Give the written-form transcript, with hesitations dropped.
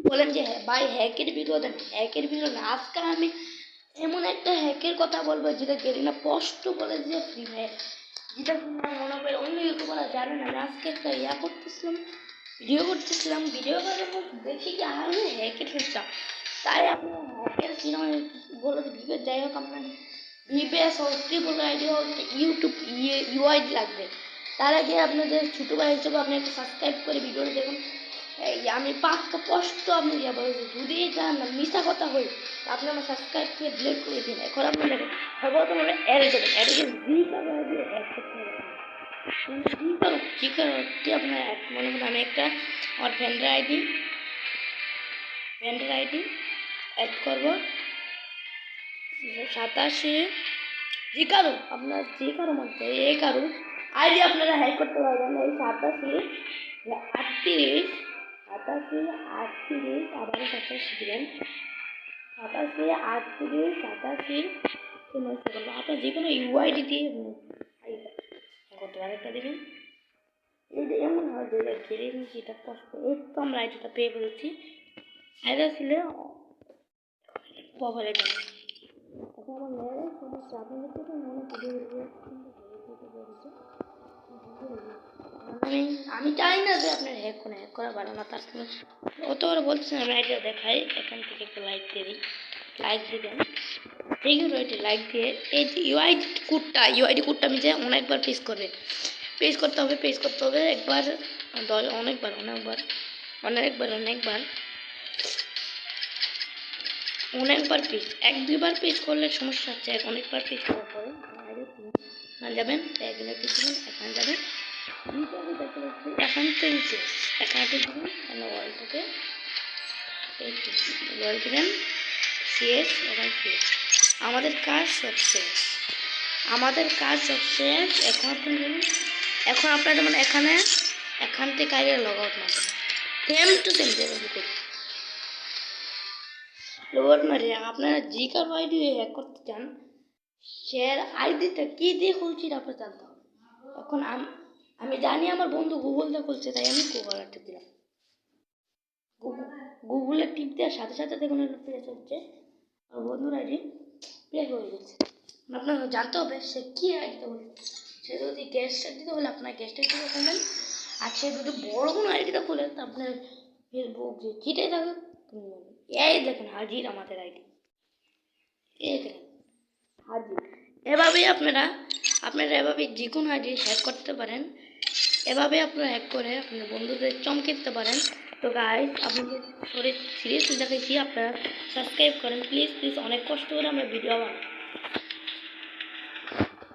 বলেন যে ভাই হ্যাকের ভিডিও দেন, হ্যাকের ভিডিও না। আজকে আমি এমন একটা হ্যাকের কথা বলবো যেটা গেরিনা স্পষ্ট বলে যে ফ্রি ফায়ার, যেটা মনে করে অন্য ইউটিউবাররা জানে না। আমি আজকে একটা ভিডিও করতেছিলাম, ভিডিও করার পর দেখি যে আমি হ্যাকের খেলতাম। তাই আপনি হ্যাকের সিনেমা বলে ভিডিও, যাই হোক আপনার ভিপিএস হোক, ট্রিপল আইডি হোক, ইউটিউব ইউআইডি লাগবে। তার আগে আপনাদের ছোটো ভাই হিসেবে আপনি একটা সাবস্ক্রাইব করে ভিডিওটা দেখুন। আমি পাক্কা স্পষ্ট আপনি যা বলেছি, যদি এটা মিশা কথা হই আপনি আমার সাবস্ক্রাইব থেকে ডিলিট করে দিন। এখন আপনাদের সর্বপ্রথম আমরা অ্যাড দেবেন, অ্যাডে গিয়ে জি কারো অ্যাড করতে হবে। জি কারো আপনার অ্যাড মনে করেন আমি একটা আমার ফ্রেন্ডের আইডি অ্যাড করবো 87 জি কারো, আপনার যে কারো মধ্যে এই কারো আইডি আপনারা হ্যাক করতে পারবেন। এই 87 38 আবার 87 দিবেন, 87 38 87 আপনার যে কোনো ইউআইডি দিয়ে করতে পারেন, একটা দেবেন। এটা এমন হয় যে ঘিরে নিচ্ছি, এটা কষ্ট এই তো আমরা আইডিটা পেয়ে বলছি। আইডিটা ছিল প্রোফাইলে যাবে। এখন আমার মেয়েরা সমস্যা আপনাদের থেকে মনে আমি চাই না যে আপনার হ্যাক করা ভালো না। তার সঙ্গে অত করে বলছেন আমি আইডিয়া দেখাই, এখান থেকে একটা লাইক দিয়ে দিই, লাইক দিবেন। ঠিক আছে, লাইক দিয়ে এই যে ইউআইডি কোডটা আমি যে অনেকবার পেস্ট করতে হবে একবার, অনেকবার পেজ, 1-2বার পেজ করলে সমস্যা হচ্ছে। অনেকবার পেজ করার পরে এখানে যাবেন, এখানে যাবেন, এখান থেকে দিবেন সিএস। আমাদের কাজ সব শেষ, এখন আপনার যেমন এখান থেকে লগ আউট মারবেন, সেম টু সেম যেভাবে করি লগ আউট মারে। আপনারা জি কার আইডি হ্যাক করতে চান, শেয়ার আইডিটা কী দিয়ে খুলছি আপনার জানতে হবে। এখন আমি জানি আমার বন্ধু গুগলটা খুলছে, তাই আমি গুগলে টিপ দিলাম। গুগলে টিপ দেওয়ার সাথে সাথে দেখুন প্রেস হচ্ছে, আমার বন্ধুর আইডি প্রেস হয়ে গেছে। আপনার জানতে হবে সে কী আইডিতে বলছে। সে যদি গ্যাসটা দিতে হলে আপনার গ্যাসটা দিতে পারবেন, আর সে যদি বড় কোনো আইডিটা খোলে তো আপনার ফেসবুক যে চিটাই থাকে, এই দেখেন হাজির আমাদের আইডি, এই দেখেন হাজির। এভাবেই আপনারা এভাবে যে কোনো আইডি হ্যাক করতে পারেন। এভাবে আপনারা হ্যাক করে আপনার বন্ধুদের চমকে দিতে পারেন। তো গাইস, আপনাদের সিরিয়াসলি দেখাইছি, আপনারা সাবস্ক্রাইব করেন প্লিজ, অনেক কষ্ট করে আমরা ভিডিও বানাই।